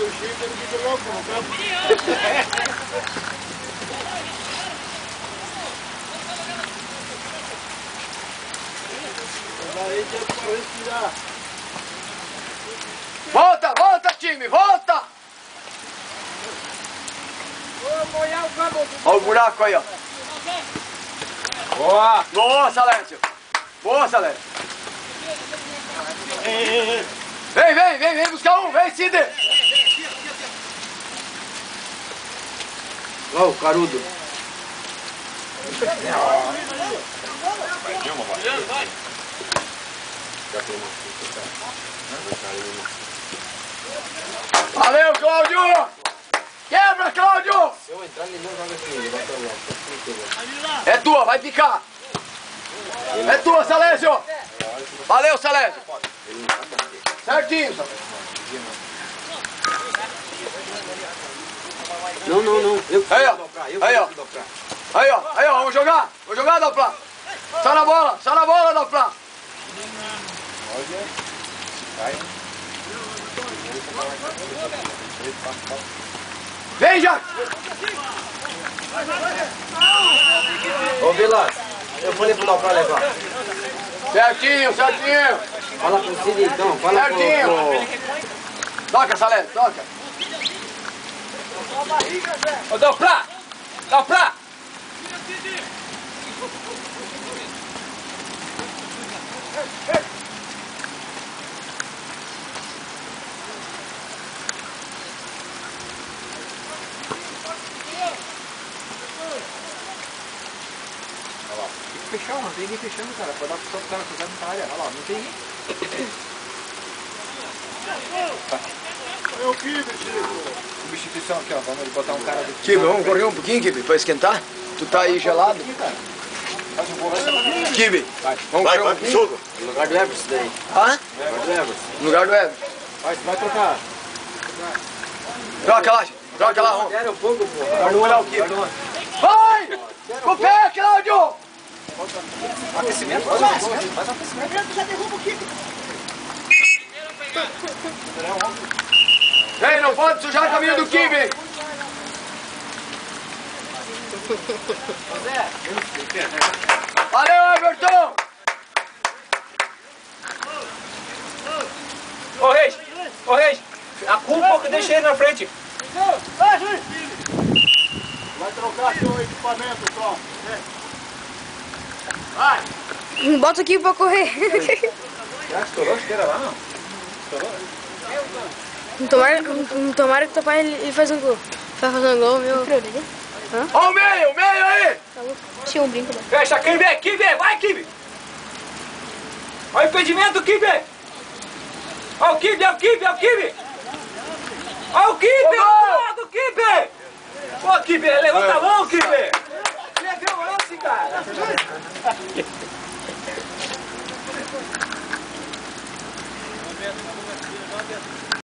o Chico, ele fica louco, não tá? Aí tem que respirar. Volta, volta, time, volta! Olha o buraco aí, ó. Boa! Boa, Salésio. Boa, Salésio. Vem buscar um, vem, Cid. Ó, o carudo. Valeu, Cláudio! Quebra, Cláudio! Se eu entrar, ele não joga comigo, vai pra lá. É tua, vai picar. É tua, Salésio. Valeu, Salésio. Certinho, Salésio. Não. Aí, ó. Aí, ó. Vamos jogar, Dopla. Só na bola, Dopla. Vem, Jack. Ô, Vilas, eu falei pro Dopla levar. Certinho. Fala pro Cid então, fala Certinho. Toca, Salésio, toca. Ô, Dopla! Tem que fechar, não tem ninguém fechando, cara. Pode dar pro cara cruzar na área. Olha lá, não tem ninguém. É o Kibe, Chico. Substituição aqui, ó. Vamos botar um cara do... Kibe, vamos correr um pouquinho, Kibe, pra esquentar? Tu tá aí gelado? Faz um gol, vai. Kibe, vamos correr um pouquinho? Jogo. No lugar do Everson daí. Hã? No lugar do Everson. No lugar do Everton. Vai trocar. Troca lá, vamos. Era um pouco, pô. Vamos olhar o Kibe. Vai! Com o pé, Cláudio! Aquecimento, faz um aquecimento. Faz um aquecimento. Já derruba o Kibe. Ei, não pode sujar o caminho do Kibe! Valeu, Everton! Ô, Reis, acua um pouco e deixa ele na frente. Vai trocar seu equipamento, Tom. Vai! Bota aqui pra correr. Já estourou a chuteira lá, não? Tomara que teu pai ele faz um gol. Vai fazer um gol, meu. Ó o meio aí! Tinha um brinco, né? Fecha, Kibe, vai, Kibe! Olha o impedimento, Kibe! Olha o Kibe! Olha o Kibe, do lado, Kibe! Pô, Kibe, levanta a mão!